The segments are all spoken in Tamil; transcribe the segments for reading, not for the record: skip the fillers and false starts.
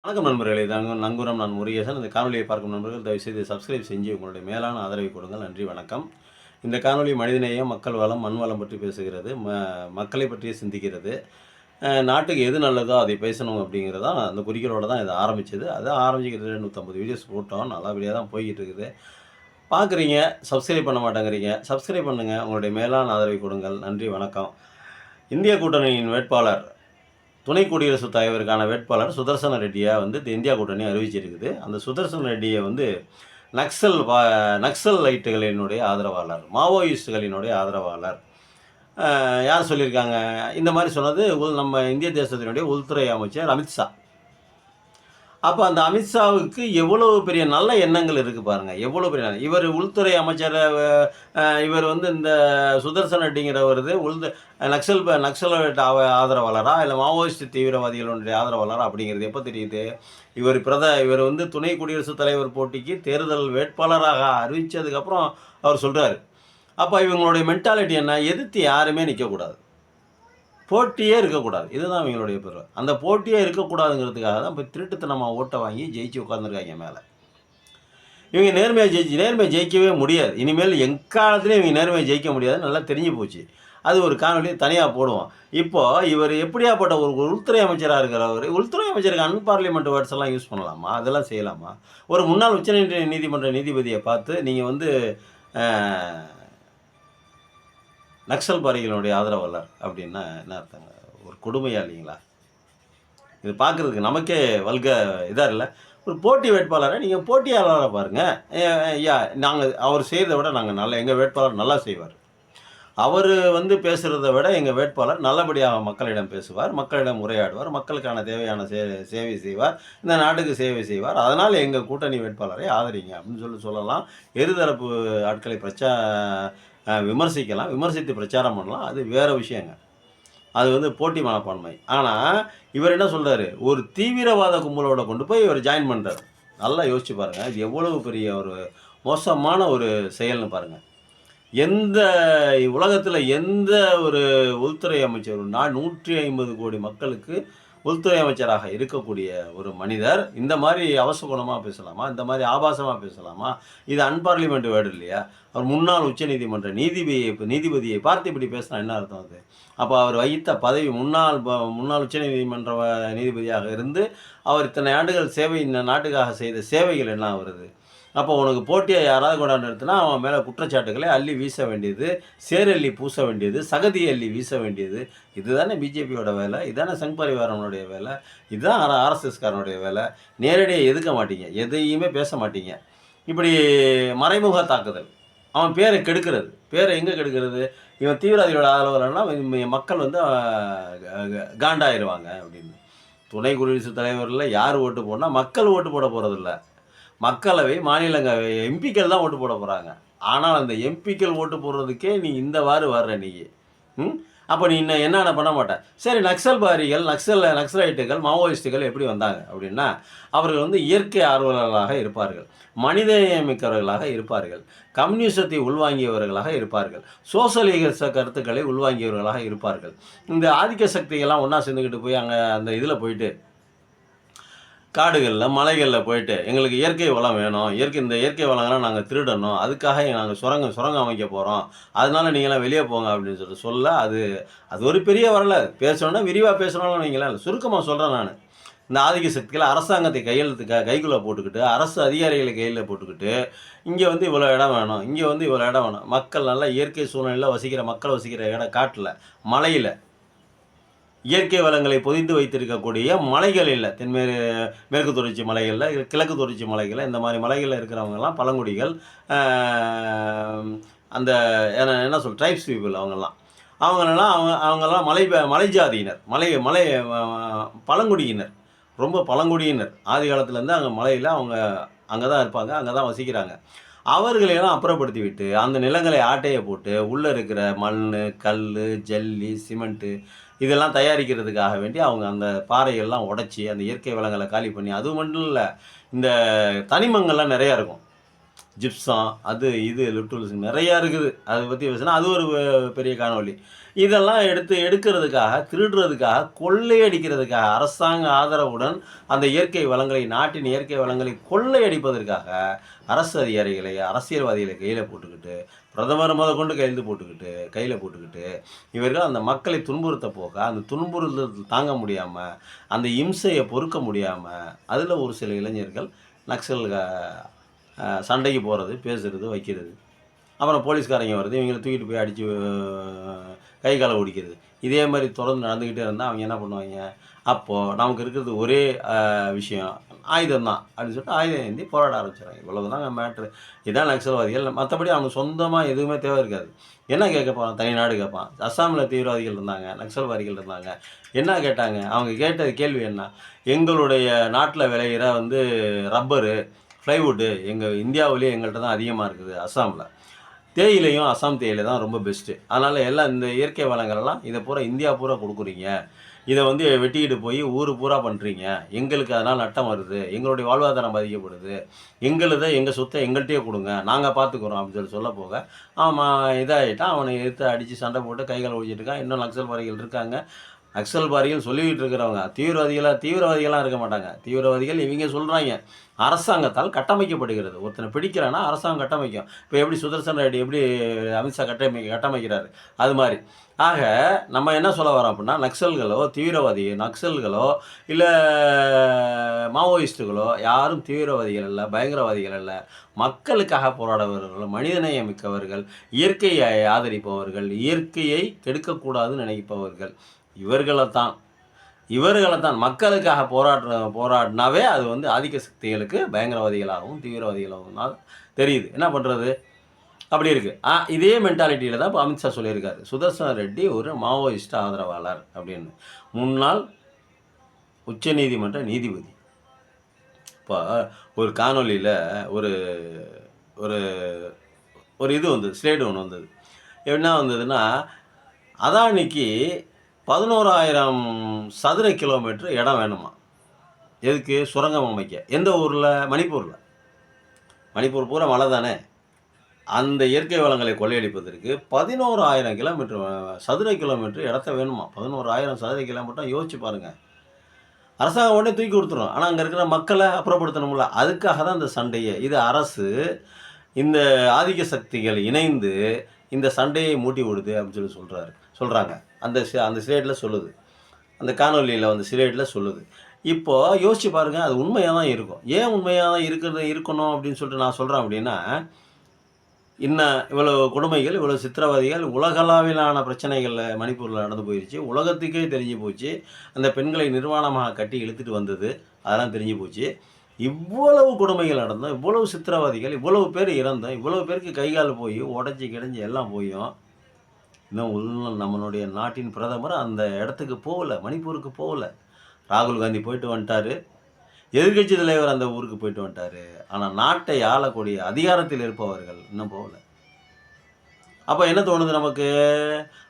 வணக்கம் நண்பர்களே, தாங்க நங்கூரம். நான் முருகேசன். இந்த காணொலியை பார்க்கும் நண்பர்கள் தயவுசெய்து சப்ஸ்கிரைப் செஞ்சு உங்களுடைய மேலான ஆதரவை கொடுங்கள். நன்றி, வணக்கம். இந்த காணொலி மனிதநேயம், மக்கள் வளம், மண் வளம் பற்றி பேசுகிறது. மக்களை பற்றியே சிந்திக்கிறது. நாட்டுக்கு எது நல்லதோ அதை பேசணும் அப்படிங்கிறதான் அந்த குறிக்கோளோடு தான் இதை ஆரம்பித்தது. அதை ஆரம்பிச்சிக்கிட்டு 150 வீடியோஸ் போட்டோம். நல்லபடியாக தான் போய்கிட்டு இருக்குது. பார்க்குறீங்க, சப்ஸ்கிரைப் பண்ண மாட்டேங்கிறீங்க. சப்ஸ்கிரைப் பண்ணுங்கள். உங்களுடைய மேலான ஆதரவை கொடுங்கள். நன்றி, வணக்கம். இந்திய கூட்டணியின் வேட்பாளர், துணை குடியரசுத் தலைவருக்கான வேட்பாளர் சுதர்சன ரெட்டியை இந்தியா கூட்டணி அறிவிச்சிருக்குது. அந்த சுதர்சன ரெட்டியை நக்சல் லைட்டுகளினுடைய ஆதரவாளர், மாவோயிஸ்டுகளினுடைய ஆதரவாளர். யார் சொல்லியிருக்காங்க? இந்த மாதிரி சொன்னது நம்ம இந்திய தேசத்தினுடைய உள்துறை அமைச்சர் அமித்ஷா. அப்போ அந்த அமித்ஷாவுக்கு எவ்வளோ பெரிய நல்ல எண்ணங்கள் இருக்குது பாருங்கள். எவ்வளோ பெரிய இவர் உள்துறை அமைச்சரை, இவர் இந்த சுதர்சன் ரெட்டிங்கிறவர் நக்சல் ஆதரவாளரா இல்லை மாவோயிஸ்ட் தீவிரவாதிகளுடைய ஆதரவாளரா அப்படிங்கிறது எப்போ தெரியுது? இவர் துணை குடியரசுத் தலைவர் போட்டிக்கு தேர்தல் வேட்பாளராக அறிவித்ததுக்கப்புறம் அவர் சொல்கிறார். அப்போ இவங்களுடைய மென்டாலிட்டி என்ன? எதிர்த்து யாருமே நிற்கக்கூடாது, போட்டியே இருக்கக்கூடாது. இதுதான் இவங்களுடைய பேர். அந்த போட்டியே இருக்கக்கூடாதுங்கிறதுக்காக தான் இப்போ திருட்டுத்தனமாக ஓட்டை வாங்கி ஜெயிச்சு உட்காந்துருக்காங்க மேலே. இவங்க நேர்மையை ஜெயிக்கவே முடியாது. இனிமேல் எக்காலத்துலேயும் இவங்க நேர்மையை ஜெயிக்க முடியாது, நல்லா தெரிஞ்சு போச்சு. அது ஒரு காணொலி தனியாக போடுவோம். இப்போது இவர் எப்படியாப்பட்ட ஒரு உள்துறை அமைச்சராக இருக்கிறவர், உள்துறை அமைச்சருக்கு அன்பார்லிமெண்ட் வேர்ட்ஸ் எல்லாம் யூஸ் பண்ணலாமா? அதெல்லாம் செய்யலாமா? ஒரு முன்னாள் நீதிமன்ற நீதிபதியை பார்த்து நீங்கள் நக்சல் பாரிகளுடைய ஆதரவாளர் அப்படின்னா என்ன அர்த்தங்க? ஒரு கொடுமையா இல்லைங்களா? இது பார்க்குறதுக்கு நமக்கே இதாக இல்லை. ஒரு போட்டி வேட்பாளரை நீங்கள் போட்டியாளராக பாருங்கள். அவர் செய்கிறத விட எங்கள் வேட்பாளர் நல்லா செய்வார். அவர் பேசுகிறத விட எங்கள் வேட்பாளர் நல்லபடியாக மக்களிடம் பேசுவார், மக்களிடம் உரையாடுவார், மக்களுக்கான தேவையான சேவை செய்வார், இந்த நாட்டுக்கு சேவை செய்வார். அதனால் எங்கள் கூட்டணி வேட்பாளரை ஆதரிங்க அப்படின்னு சொல்லலாம். இருதரப்பு ஆட்களை விமர்சிக்கலாம், விமர்சித்து பிரச்சாரம் பண்ணலாம். அது வேறு விஷயங்க. அது போட்டி மனப்பான்மை. ஆனால் இவர் என்ன சொல்கிறாரு? ஒரு தீவிரவாத கும்பலோட கொண்டு போய் இவர் ஜாயின் பண்ணுறாரு. நல்லா யோசிச்சு பாருங்கள். இது எவ்வளவு பெரிய ஒரு மோசமான ஒரு செயல்னு பாருங்கள். உலகத்தில் எந்த ஒரு உள்துறை அமைச்சர், 150 கோடி மக்களுக்கு உள்துறை அமைச்சராக இருக்கக்கூடிய ஒரு மனிதர் இந்த மாதிரி அவசகுணமாக பேசலாமா? இந்த மாதிரி ஆபாசமாக பேசலாமா? இது அன்பார்லிமெண்ட் வேர்டு இல்லையா? அவர் முன்னாள் உச்சநீதிமன்ற நீதிபதியை பார்த்து இப்படி பேசினா என்ன அர்த்தம்? அது அப்போ அவர் வகித்த பதவி, முன்னாள் உச்சநீதிமன்ற நீதிபதியாக இருந்து அவர் இத்தனை ஆண்டுகள் இந்த நாட்டுக்காக செய்த சேவைகள் என்ன வருது? அப்போ உனக்கு போட்டியாக யாராவது கொண்டாந்து நிறுத்தினா அவன் மேலே குற்றச்சாட்டுகளை அள்ளி வீச வேண்டியது, சேரள்ளி பூச வேண்டியது, சகதி அள்ளி வீச வேண்டியது. இதுதானே பிஜேபியோட வேலை, இதுதானே சங் பரிவாரனுடைய வேலை, இதுதான் ஆர்எஸ்எஸ்காரனுடைய வேலை. நேரடியாக எதுக்க மாட்டீங்க, எதையுமே பேச மாட்டீங்க. இப்படி மறைமுக தாக்குதல், அவன் பேரை கெடுக்கிறது. பேரை எங்கே கெடுக்கிறது? இவன் தீவிரவாதிகளோட ஆதரவுலன்னா மக்கள் காண்டாயிருவாங்க அப்படின்னு. துணை குடியரசுத் தலைவரில் யார் ஓட்டு போடனா மக்கள் ஓட்டு போட போகிறதில்ல. மக்களவை, மாநிலங்களவை எம்பிக்கள் தான் ஓட்டு போட போகிறாங்க. ஆனால் அந்த எம்பிக்கள் ஓட்டு போடுறதுக்கே நீ வர்ற நீ அப்போ நீ என்னென்ன பண்ண மாட்டேன். சரி, நக்சல்பாரிகள், நக்சலைட்டுகள், மாவோயிஸ்டுகள் எப்படி வந்தாங்க அப்படின்னா, அவர்கள் இயற்கை ஆர்வலர்களாக இருப்பார்கள், மனிதநேயமிக்கவர்களாக இருப்பார்கள், கம்யூனிசத்தை உள்வாங்கியவர்களாக இருப்பார்கள், சோசலிச கருத்துக்களை உள்வாங்கியவர்களாக இருப்பார்கள். இந்த ஆதிக்க சக்திகள்லாம் ஒன்றா சேர்ந்துக்கிட்டு போய் அங்கே அந்த இதில் போயிட்டு காடுகளில், மலைகளில் போயிட்டு எங்களுக்கு இயற்கை வளம் வேணும், இந்த இயற்கை வளங்கள்லாம் நாங்கள் திருடணும், அதுக்காக நாங்கள் சுரங்கம் அமைக்க போகிறோம், அதனால நீங்களாம் வெளியே போங்க அப்படின்னு சொல்ல அது ஒரு பெரிய வரல. பேசணுன்னா விரிவாக பேசணும்னு நீங்களாம் சுருக்கமாக சொல்கிறேன். நான் இந்த ஆதிக்க சக்திகளை அரசாங்கத்தை கைக்குள்ளே போட்டுக்கிட்டு, அரசு அதிகாரிகளை கையில் போட்டுக்கிட்டு, இங்கே இவ்வளோ இடம் வேணும், இங்கே இவ்வளோ இடம் வேணும். மக்கள் நல்லா இயற்கை சூழ்நிலையில் மக்கள் வசிக்கிற இடம் காட்டில், மலையில், இயற்கை வளங்களை பொதிந்து வைத்திருக்கக்கூடிய மலைகளில், மேற்கு தொடர்ச்சி மலைகளில், கிழக்கு தொடர்ச்சி மலைகளில், இந்த மாதிரி மலைகளில் இருக்கிறவங்கெல்லாம் பழங்குடிகள், அந்த என்ன ட்ரைப்ஸ் பீப்புள், அவங்கெல்லாம் மலை ஜாதியினர், மலை பழங்குடியினர், ரொம்ப பழங்குடியினர். ஆதி காலத்துலேருந்து அங்கே மலையில் அங்கே தான் இருப்பாங்க, அங்கே தான் வசிக்கிறாங்க. அவர்களையெல்லாம் அப்புறப்படுத்தி விட்டு அந்த நிலங்களை ஆட்டையை போட்டு உள்ளே இருக்கிற மண், கல், ஜல்லி, சிமெண்ட்டு இதெல்லாம் தயாரிக்கிறதுக்காக வேண்டி அவங்க அந்த பாறைகள்லாம் உடைச்சி அந்த இயற்கை வளங்களை காலி பண்ணி, அது மட்டும் இல்லை, இந்த தனிமங்கள்லாம் நிறையா இருக்கும். ஜிப்சம் அது இது லிட்டூல்ஸ் நிறையா இருக்குது. அதை பற்றி பேசினா அது ஒரு பெரிய காணொளி. இதெல்லாம் எடுக்கிறதுக்காக, திருடுறதுக்காக, கொள்ளையடிக்கிறதுக்காக, அரசாங்க ஆதரவுடன் அந்த இயற்கை வளங்களை, நாட்டின் இயற்கை வளங்களை கொள்ளையடிப்பதற்காக அரசு அதிகாரிகளை, அரசியல்வாதிகளை கையில் போட்டுக்கிட்டு, பிரதமர் முதற்கொண்டு கையில் போட்டுக்கிட்டு இவர்கள் அந்த மக்களை துன்புறுத்த போக, அந்த துன்புறுத்தல் தாங்க முடியாமல், அந்த இம்சையை பொறுக்க முடியாமல், அதில் ஒரு சில இளைஞர்கள் நக்சல் சண்டைக்கு போகிறது, பேசுகிறது, வைக்கிறது. அப்புறம் போலீஸ்காரங்க வருது, இவங்கள தூக்கிட்டு போய் அடித்து கை காலை ஒடிக்கிறது. இதே மாதிரி தொடர்ந்து நடந்துக்கிட்டே இருந்தால் அவங்க என்ன பண்ணுவாங்க, அப்போது நமக்கு இருக்கிறது ஒரே விஷயம் ஆயுதம் தான் அப்படின்னு சொல்லிட்டு ஆயுதம் ஏந்தி போராட ஆரம்பிச்சிடறாங்க. இவ்வளவு தாங்க மேட்ரு. இதான் நக்சல்வாதிகள். மற்றபடி அவனுக்கு சொந்தமாக எதுவுமே தேவை இருக்காது. என்ன கேட்க போகிறான், தனிநாடு கேட்பான். அஸ்ஸாமில் தீவிரவாதிகள் இருந்தாங்க, நக்சல்வாதிகள் இருந்தாங்க. என்ன கேட்டாங்க, அவங்க கேட்ட கேள்வி என்ன, எங்களுடைய நாட்டில் விளையிற ரப்பரு, ப்ளைவுட்டு எங்கள் இந்தியாவிலேயே எங்கள்கிட்ட தான் அதிகமாக இருக்குது. அஸ்ஸாமில் தேயிலையும் அஸ்ஸாம் தேயிலை தான் ரொம்ப பெஸ்ட்டு. அதனால் எல்லாம் இந்த இயற்கை வளங்கள்லாம் இதை பூரா இந்தியா பூரா கொடுக்குறீங்க, இதை வெட்டிக்கிட்டு போய் ஊர் பூரா பண்ணுறீங்க, எங்களுக்கு அதனால் நட்டம் வருது, எங்களுடைய வாழ்வாதாரம் பாதிக்கப்படுது, எங்கள் சொத்தை எங்கள்கிட்டயே கொடுங்க, நாங்கள் பார்த்துக்குறோம் அப்படின்னு சொல்ல போக ஆமாம் இதாகிட்டான். அவனை எடுத்து அடித்து சண்டை போட்டு கைகளை ஒழிச்சிட்டு இருக்கான். இன்னும் நக்சல்வாதிகள் இருக்காங்க. நக்சல்வாதிகள் சொல்லிக்கிட்டு இருக்கிறவங்க தீவிரவாதிகளாக இருக்க மாட்டாங்க. தீவிரவாதிகள் இவங்க சொல்கிறாங்க அரசாங்கத்தால் கட்டமைக்கப்படுகிறது. ஒருத்தனை பிடிக்கிறான்னா அரசாங்கம் கட்டமைக்கும். இப்போ எப்படி சுதர்சன் ரெட்டி எப்படி அமித்ஷா கட்டமைக்கிறாரு அது மாதிரி. ஆக நம்ம என்ன சொல்ல வரோம் அப்படின்னா, நக்சல்களோ இல்லை மாவோயிஸ்ட்டுகளோ யாரும் தீவிரவாதிகள் அல்ல, பயங்கரவாதிகள் அல்ல. மக்களுக்காக போராடுபவர்கள், மனிதநேயம் மிக்கவர்கள், இயற்கையை ஆதரிப்பவர்கள், இயற்கையை கெடுக்கக்கூடாதுன்னு நினைப்பவர்கள். இவர்களைத்தான் மக்களுக்காக போராடினாவே அது ஆதிக்க சக்திகளுக்கு பயங்கரவாதிகளாகவும் தீவிரவாதிகளாகவும் தான் தெரியுது. என்ன பண்ணுறது, அப்படி இருக்குது. இதே மென்டாலிட்டியில் தான் இப்போ அமித்ஷா சொல்லியிருக்காரு, சுதர்சன் ரெட்டி ஒரு மாவோயிஸ்ட் ஆதரவாளர் அப்படின்னு. முன்னாள் உச்சநீதிமன்ற நீதிபதி. இப்போ ஒரு காணொலியில் ஒரு ஒரு ஒரு இது வந்தது, ஸ்லேடு ஒன்று வந்தது. என்ன வந்ததுன்னா, அதானிக்கு 11,000 சதுர கிலோமீட்டர் இடம் வேணுமா. எதுக்கு, சுரங்கம் அமைக்க. எந்த ஊரில், மணிப்பூர் பூரா மழை தானே. அந்த இயற்கை வளங்களை கொள்ளையடிப்பதற்கு 11,000 சதுர கிலோமீட்டர் இடத்த வேணுமா. 11,000 சதுர கிலோமீட்டர் யோசிச்சு பாருங்கள். அரசாங்கம் உடனே தூக்கி கொடுத்துரும். ஆனால் அங்கே இருக்கிற மக்களை அப்புறப்படுத்தணும்ல. அதுக்காக தான் இந்த சண்டையை. இது அரசு இந்த ஆதிக்க சக்திகள் இணைந்து இந்த சண்டையை மூட்டி விடுது அப்படின்னு சொல்கிறாங்க. அந்த ஸ்லேட்டில் சொல்லுது, அந்த காணொலியில் ஸ்லேட்டில் சொல்லுது. இப்போது யோசிச்சு பாருங்கள், அது உண்மையாக தான் இருக்கும். ஏன் உண்மையாக தான் இருக்கணும் அப்படின்னு சொல்லிட்டு நான் சொல்கிறேன் அப்படின்னா, இன்னும் இவ்வளோ கொடுமைகள், இவ்வளோ சித்திரவதைகள், உலகளாவிலான பிரச்சனைகள் மணிப்பூரில் நடந்து போயிடுச்சு. உலகத்துக்கே தெரிஞ்சு போச்சு. அந்த பெண்களை நிர்வாணமாக கட்டி இழுத்துட்டு வந்தது அதெல்லாம் தெரிஞ்சு போச்சு. இவ்வளவு கொடுமைகள் நடந்தோம், இவ்வளவு சித்திரவதைகள், இவ்வளவு பேர் இறந்தோம், இவ்வளவு பேருக்கு கைகால் போய் உடஞ்சி கிடஞ்சி எல்லாம் போயும். இன்னும் நம்மளுடைய நாட்டின் பிரதமர் அந்த இடத்துக்கு போகல, மணிப்பூருக்கு போகல. ராகுல் காந்தி போயிட்டு வந்துட்டார், எதிர்கட்சி தலைவர் அந்த ஊருக்கு போயிட்டு வந்துட்டார். ஆனால் நாட்டை ஆளக்கூடிய அதிகாரத்தில் இருப்பவர்கள் இன்னும் போகல. அப்போ என்ன தோணுது நமக்கு,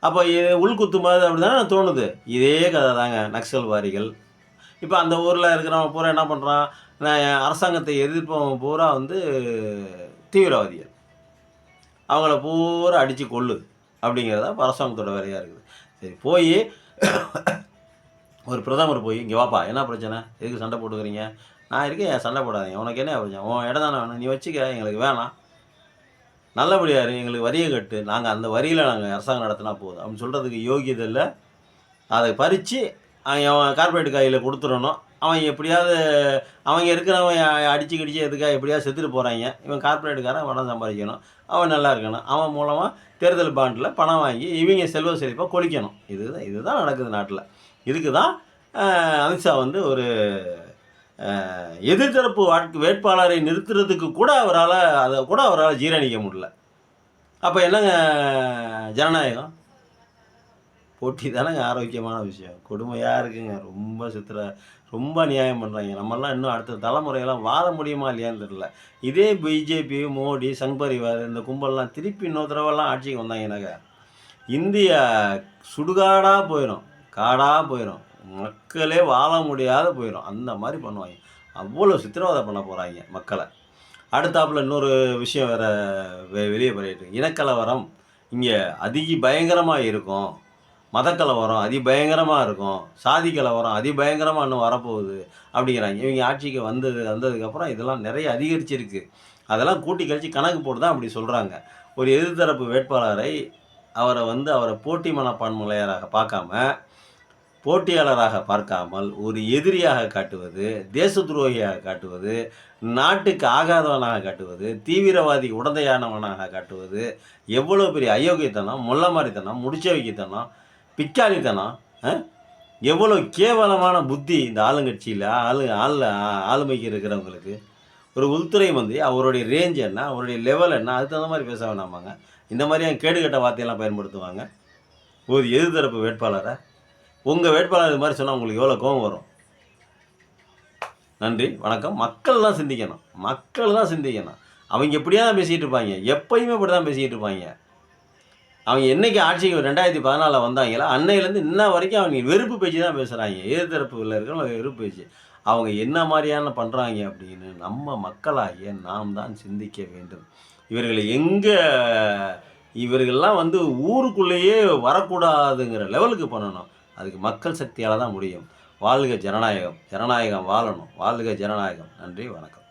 அப்போ உள்குத்து மாதிரி அப்படி தானே தோணுது. இதே கதை தாங்க நக்சல்வாதிகள். இப்போ அந்த ஊரில் இருக்கிறவங்க பூரா என்ன பண்ணுறான், அரசாங்கத்தை எதிர்ப்பவங்க பூரா தீவிரவாதிகள், அவங்கள பூரா அடித்து கொள்ளுது அப்படிங்கிறத அரசாங்கத்தோட வேலையாக இருக்குது. சரி, போய் ஒரு பிரதமர் போய் இங்கே வாப்பா, என்ன பிரச்சனை, எதுக்கு சண்டை போட்டுக்கிறீங்க, நான் இருக்கேன், என் சண்டை போடாதீங்க, உனக்கு என்ன பிரச்சனை, உன் இடம் தானே வேணும், நீ வச்சுக்க, எங்களுக்கு வேணாம், நல்லபடியாக எங்களுக்கு வரியை கட்டு, நாங்கள் அந்த வரியில் நாங்கள் அரசாங்கம் நடத்தினா போதும் அப்படின்னு சொல்கிறதுக்கு யோகியதை இல்லை. அதை பறித்து அவன் கார்பரேட் கையில் கொடுத்துடணும். அவன் எப்படியாவது அவங்க இருக்கிறவன் அடித்து கிடிச்சு எதுக்காக எப்படியாவது செத்துட்டு போகிறாங்க. இவன் கார்பரேட்டுக்காரன் பணம் சம்பாதிக்கணும், அவன் நல்லா இருக்கணும், அவன் மூலமாக தேர்தல் பாண்டில் பணம் வாங்கி இவங்க செல்வ செழிப்பாக கொளிக்கணும். இதுதான் நடக்குது நாட்டில். இதுக்கு தான் அமித்ஷா ஒரு எதிர்த்தரப்பு வேட்பாளரை நிறுத்துறதுக்கு கூட அவரால் ஜீரணிக்க முடியல. அப்போ என்னங்க ஜனநாயகம், போட்டி தானேங்க ஆரோக்கியமான விஷயம். கொடுமையாக இருக்குங்க, ரொம்ப நியாயம் பண்ணுறாங்க. நம்மெல்லாம் இன்னும் அடுத்த தலைமுறையெல்லாம் வாழ முடியுமா இல்லையான்னு தெரியல. இதே பிஜேபி, மோடி, சங் பரிவார் இந்த கும்பல்லாம் திருப்பி இன்னொரு தடவைலாம் ஆட்சிக்கு வந்தாங்கன்னாக்க இந்தியா சுடுகாடாக போயிடும், காடாக போயிடும், மக்களே வாழ முடியாத போயிடும். அந்த மாதிரி பண்ணுவாங்க. அவ்வளோ சித்திரவதை பண்ண போகிறாங்க மக்களை. அடுத்தாப்புல இன்னொரு விஷயம் வேற வெளியே பண்ணிட்டு இனக்கலவரம் இங்கே பயங்கரமாக இருக்கும். மதக்கலவரம் அதிபயங்கரமாக இருக்கும். சாதி கலவரம் அதிபயங்கரமாக இன்னும் வரப்போகுது அப்படிங்கிறாங்க. இவங்க ஆட்சிக்கு வந்ததுக்கப்புறம் இதெல்லாம் நிறைய அதிகரிச்சிருக்கு. அதெல்லாம் கூட்டி கழிச்சு கணக்கு போட்டு தான் அப்படி சொல்கிறாங்க. ஒரு எதிர்த்தரப்பு வேட்பாளரை அவரை போட்டி மனப்பான்மையாளராக பார்க்காம, போட்டியாளராக பார்க்காமல் ஒரு எதிரியாக காட்டுவது, தேச துரோகியாக காட்டுவது, நாட்டுக்கு ஆகாதவனாக காட்டுவது, தீவிரவாதி உடந்தையானவனாக காட்டுவது, எவ்வளோ பெரிய அயோக்கியத்தனம், முள்ள மாதிரித்தனம், முடிச்ச வைக்கத்தனம், பிக்காளித்தனம், எவ்வளோ கேவலமான புத்தி இந்த ஆளுங்கட்சியில் ஆளுமைக்கு இருக்கிறவங்களுக்கு. ஒரு உள்துறை மந்திரி அவருடைய ரேஞ்ச் என்ன, அவருடைய லெவல் என்ன, அதுக்கு தகுந்த மாதிரி பேச வேணாமாங்க. இந்த மாதிரியாக கேடுகட்ட வார்த்தையெல்லாம் பயன்படுத்துவாங்க ஒரு எதிர்த்தரப்பு வேட்பாளரை. உங்கள் வேட்பாளர் இது மாதிரி சொன்னால் உங்களுக்கு எவ்வளோ கோபம் வரும்? நன்றி, வணக்கம். மக்கள் தான் சிந்திக்கணும். அவங்க எப்படியா தான் பேசிகிட்டு இருப்பாங்க, எப்பயுமே இப்படி தான் பேசிக்கிட்டு இருப்பாங்க. அவங்க என்றைக்கு ஆட்சிக்கு 2014 வந்தாங்களோ அன்னையிலேருந்து இன்ன வரைக்கும் அவங்க வெறுப்பு பேச்சு தான் பேசுகிறாங்க. எதிர்த்தரப்புல இருக்கிறவங்க வெறுப்பு பேச்சு. அவங்க என்ன மாதிரியான பண்ணுறாங்க அப்படின்னு நம்ம மக்களாகிய நாம் தான் சிந்திக்க வேண்டும். இவர்கள்லாம் ஊருக்குள்ளேயே வரக்கூடாதுங்கிற லெவலுக்கு பண்ணணும். அதுக்கு மக்கள் சக்தியால் தான் முடியும். வாழ்க ஜனநாயகம். ஜனநாயகம் வாழணும். வாழ்க ஜனநாயகம். நன்றி, வணக்கம்.